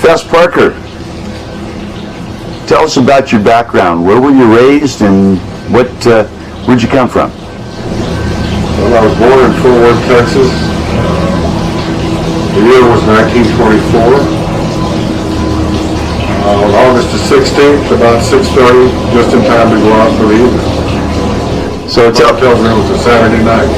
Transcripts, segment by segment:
Fess Parker, tell us about your background. Where were you raised, and where'd you come from? Well, I was born in Fort Worth, Texas. The year was 1924. On August the 16th, about 6:30, just in time to go out for the evening. So tells me it was a Saturday night.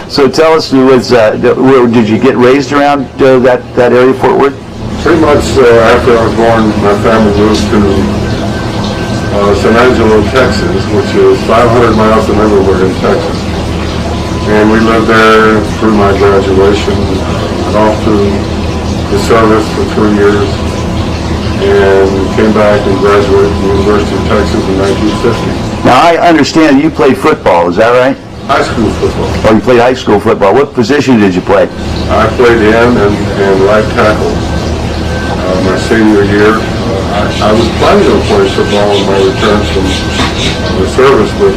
So tell us, did you get raised around that area, Fort Worth? Pretty much after I was born, my family moved to San Angelo, Texas, which is 500 miles from everywhere in Texas. And we lived there through my graduation, went off to the service for 3 years, and came back and graduated from the University of Texas in 1950. Now, I understand you played football, is that right? High school football. Oh, you played high school football. What position did you play? I played end and right tackle my senior year. I was planning on playing football on my return from the service, but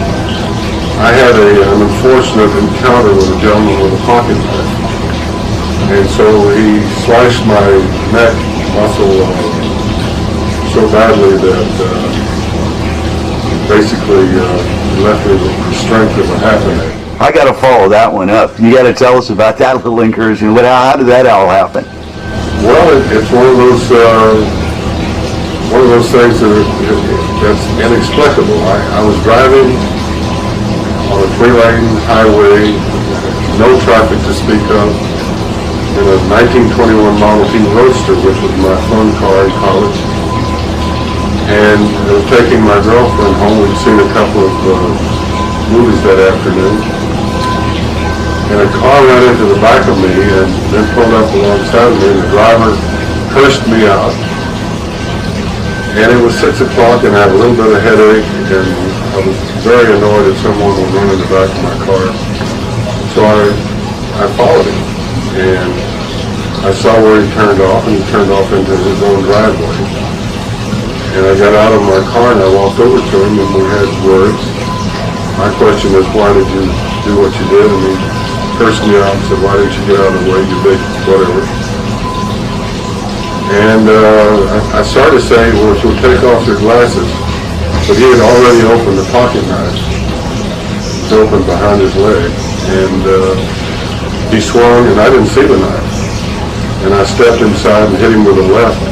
I had an unfortunate encounter with a gentleman with a pocket knife. And so he sliced my neck muscle so badly that basically left me with the strength of a half an egg. I got to follow that one up. You got to tell us about that little incursion. How did that all happen? Well, it's one of those things that's inexplicable. I was driving on a 3-lane highway, no traffic to speak of, in a 1921 Model T Roadster, which was my fun car in college. And I was taking my girlfriend home. We'd seen a couple of movies that afternoon. And a car ran into the back of me and then pulled up alongside of me, and the driver pushed me out. And it was 6 o'clock, and I had a little bit of headache, and I was very annoyed that someone was running the back of my car. So I followed him, and I saw where he turned off, and he turned off into his own driveway. And I got out of my car and I walked over to him, and we had words. My question is, why did you do what you did? And he cursed me out and said, why didn't you get out of the way, you big whatever. And I started saying, well, if you'll take off your glasses. But he had already opened the pocket knife. It's open behind his leg. And he swung, and I didn't see the knife. And I stepped inside and hit him with a left.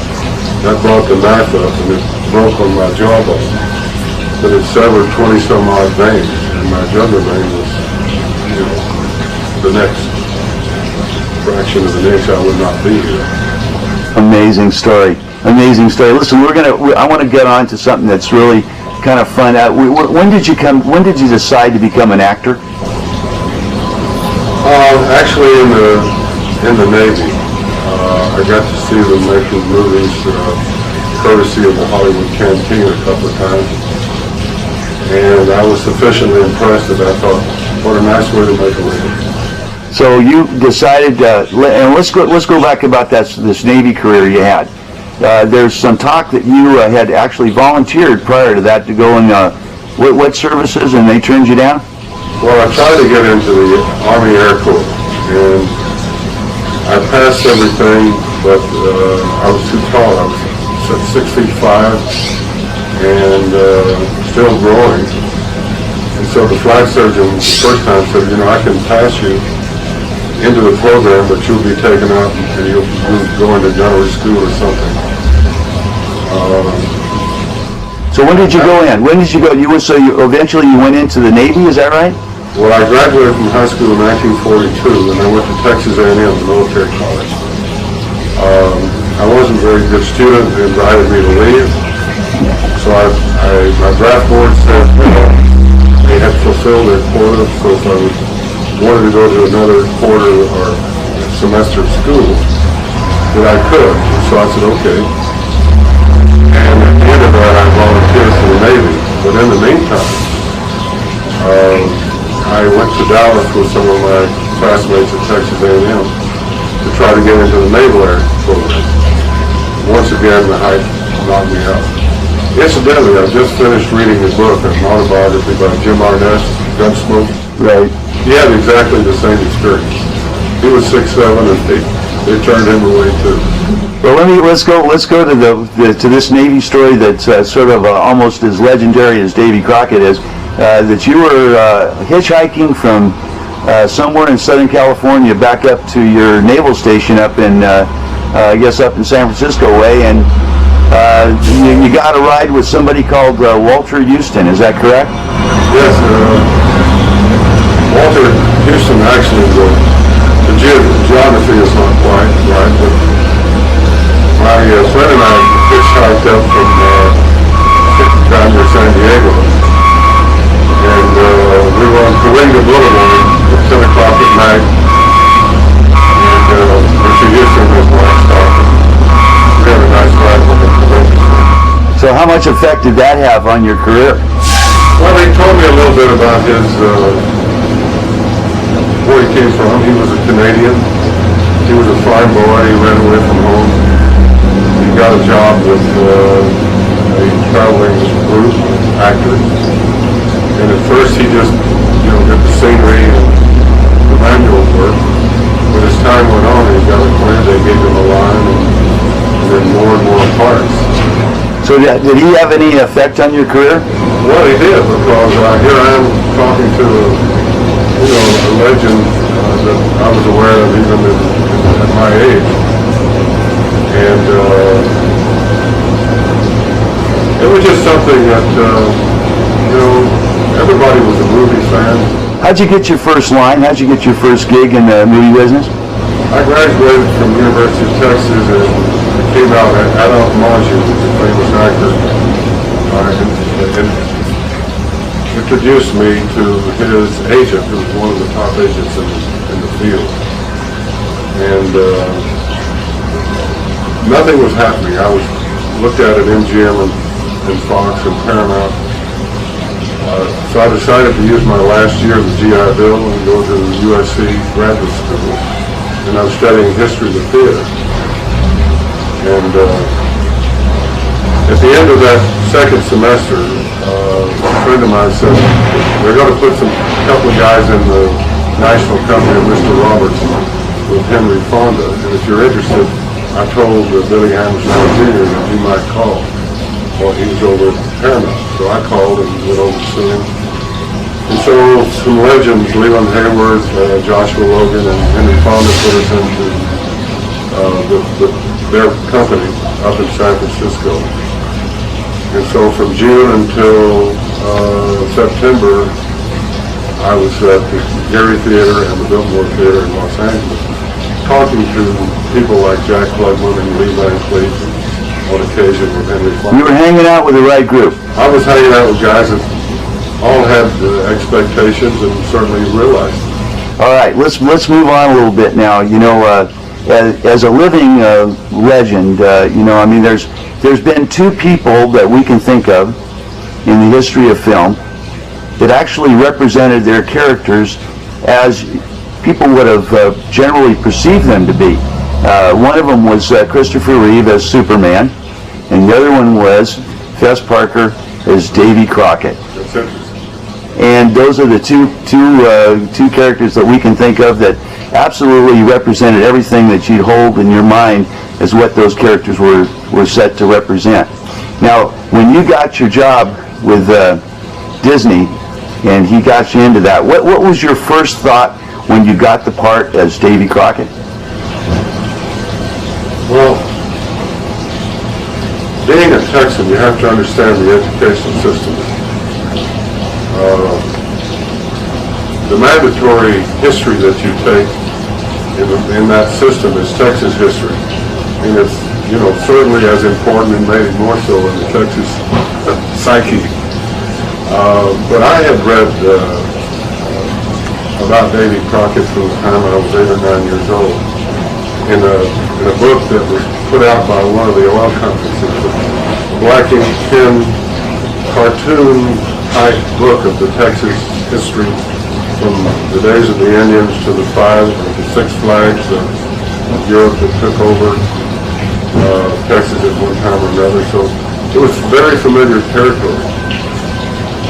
That brought the knife up, and it broke on my jawbone. But it severed 20-some odd veins, and my jugular vein was, the next fraction of an inch I would not be here. Amazing story. Amazing story. Listen, I want to get on to something that's really kind of fun. When did you decide to become an actor? Actually, in the Navy. I got to see them making movies courtesy of the Hollywood Canteen a couple of times. And I was sufficiently impressed that I thought, what a nice way to make a living. So you decided, and let's go back about this Navy career you had. There's some talk that you had actually volunteered prior to that to go in what services, and they turned you down? Well, I tried to get into the Army Air Corps, and I passed everything, but I was too tall. I was 6 feet 5 and still growing. And so the flag surgeon the first time said, I can pass you into the program, but you'll be taken out and you'll go into gunnery school or something. So when did you go in? When did you go? Eventually you went into the Navy, is that right? Well, I graduated from high school in 1942, and I went to Texas A&M, the military college. I wasn't a very good student. They invited me to leave. So my draft board said they had fulfilled their quota, so if I wanted to go to another quarter or semester of school, that I could. So I said, okay. And at the end of that, I volunteered for the Navy. But in the meantime, I went to Dallas with some of my classmates at Texas A&M to try to get into the Naval Air program. Once again, the height knocked me out. Incidentally, I just finished reading a book, an autobiography by Jim Arness, Gunsmoke. Right. He had exactly the same experience. He was 6'7", and they turned him away too. Well, let's go to this Navy story that's sort of almost as legendary as Davy Crockett is. That you were hitchhiking from somewhere in Southern California back up to your naval station up in I guess up in San Francisco way, and you got a ride with somebody called Walter Houston. Is that correct? Yes, Walter Houston actually, the geography is not quite right, but my friend and I hitchhiked up from down near San Diego, and we were on Coringa Boulevard at 10 o'clock at night, and Mr. Houston was my stop. We had a nice ride with him. So how much effect did that have on your career? Well, he told me a little bit about where he came from. He was a Canadian. He was a farm boy. He ran away from home. He got a job with a traveling group actor. And at first he just, did the scenery and the manual work. But as time went on, he got acquainted. They gave him a line, and then more and more parts. So did he have any effect on your career? Well, he did, because here I am talking to a legend that I was aware of even at my age. And it was just something that, everybody was a movie fan. How'd you get your first line? How'd you get your first gig in the movie business? I graduated from the University of Texas and came out at Adolph Monju, a famous actor, and introduced me to his agent, who was one of the top agents in the field. And nothing was happening. I was looked at MGM and Fox and Paramount. So I decided to use my last year of the GI Bill and go to the USC graduate school. And I was studying history of the theater. And at the end of that second semester, a friend of mine said, "They're going to put a couple of guys in the national company of Mr. Roberts with Henry Fonda. And if you're interested," I told Billy Hammerstein Jr. that you might call. Well, he was over at Paramount. So I called and went over to see him. And so some legends, Leland Hayward, Joshua Logan, and Henry Fonda put us into their company up in San Francisco. And so from June until September, I was at the Gary Theater and the Biltmore Theater in Los Angeles, talking to people like Jack Klugman and Lee Van Cleef, on occasion with Henry Fonda. You were hanging out with the right group. I was hanging out with guys that all had expectations and certainly realized it. All right, let's move on a little bit now. As a living legend, there's been two people that we can think of in the history of film that actually represented their characters as people would have generally perceived them to be. One of them was Christopher Reeve as Superman, and the other one was Fess Parker as Davy Crockett. That's interesting. And those are the two characters that we can think of that absolutely represented everything that you'd hold in your mind as what those characters were set to represent. Now, when you got your job with Disney, and he got you into that, what was your first thought when you got the part as Davy Crockett? Well, being a Texan, you have to understand the education system. The mandatory history that you take in that system is Texas history. And it's, certainly as important and maybe more so in the Texas psyche. But I had read about Davy Crockett from the time I was 8 or 9 years old in a book that was put out by one of the oil companies. It was a black ink pen cartoon type book of the Texas history from the days of the Indians to the Six Flags of Europe that took over Texas at one time or another. So it was very familiar territory.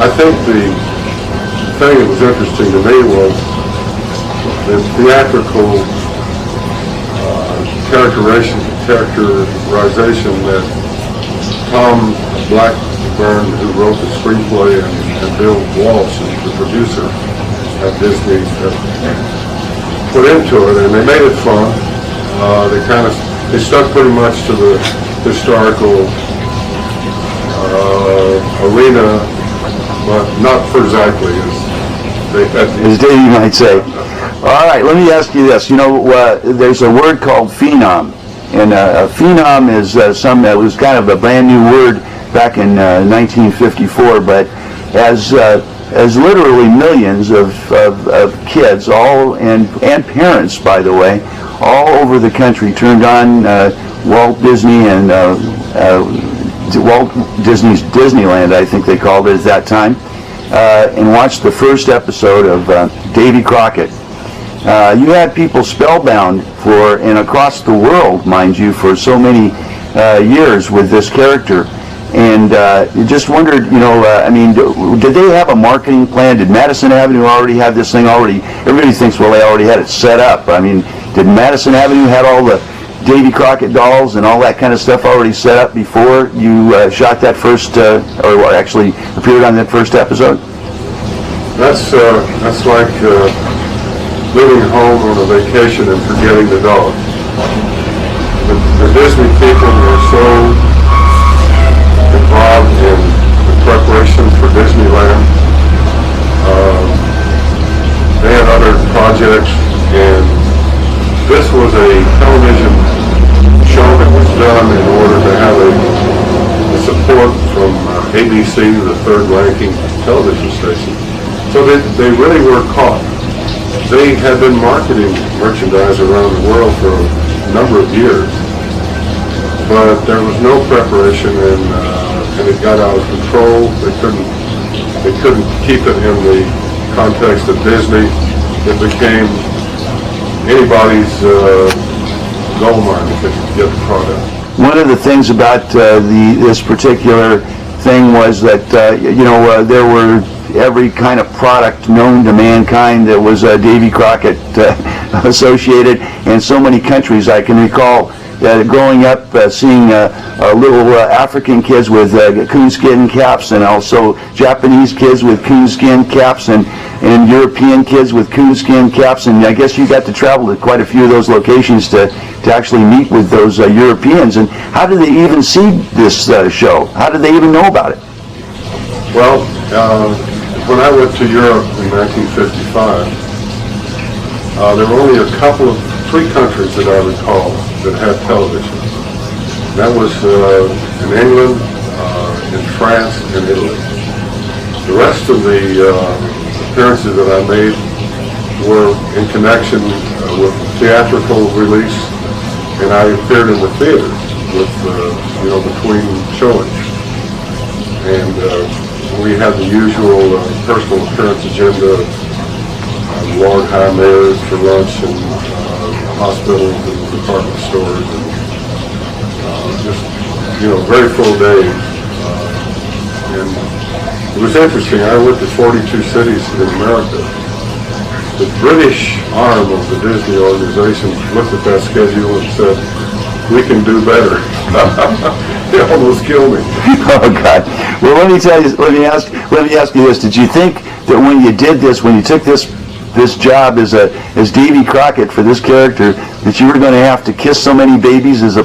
I think the thing that was interesting to me was the theatrical characterization that Tom Blackburn, who wrote the screenplay, and Bill Walsh, the producer at Disney, put into it, and they made it fun. They stuck pretty much to the historical arena, but not for exactly as Davey might say. All right, let me ask you this. You know, there's a word called phenom, and a phenom is something that was kind of a brand new word back in 1954, but as literally millions of kids, all and parents, by the way, all over the country turned on Walt Disney and Walt Disney's Disneyland, I think they called it at that time, and watched the first episode of Davy Crockett. You had people spellbound for, and across the world, mind you, for so many years with this character. And you just wondered, you know, I mean, did they have a marketing plan? Did Madison Avenue already have this thing already? Everybody thinks, well, they already had it set up. I mean, did Madison Avenue had all the Davy Crockett dolls and all that kind of stuff already set up before you shot that first, or actually appeared on that first episode? That's like living home on a vacation and forgetting the dog. The Disney people were so involved in the preparation for Disneyland. They had other projects, and this was a television show that was done in order to have a support from ABC, the third-ranking television station. So they really were caught. They had been marketing merchandise around the world for a number of years, but there was no preparation, and it got out of control. They couldn't keep it in the context of Disney. It became anybody's gold mine if they could get the product. One of the things about this particular thing was that there were every kind of product known to mankind that was Davy Crockett associated in so many countries. I can recall growing up seeing little African kids with coonskin caps, and also Japanese kids with coonskin caps, and European kids with coonskin caps, and I guess you got to travel to quite a few of those locations to actually meet with those Europeans. And how did they even see this show? How did they even know about it? Well, when I went to Europe in 1955, there were only three countries that I recall that had television. That was in England, in France, and Italy. The rest of the appearances that I made were in connection with theatrical release, and I appeared in the theaters with, between showings. And we had the usual personal appearance agenda, Lord High Mayors for lunch, and hospitals and department stores, and very full days. And it was interesting. I went to 42 cities in America. The British arm of the Disney organization looked at that schedule and said, "We can do better." They almost killed me. Oh God! Well, let me ask you this: did you think that when you did this, when you took this job as Davy Crockett for this character, that you were going to have to kiss so many babies as a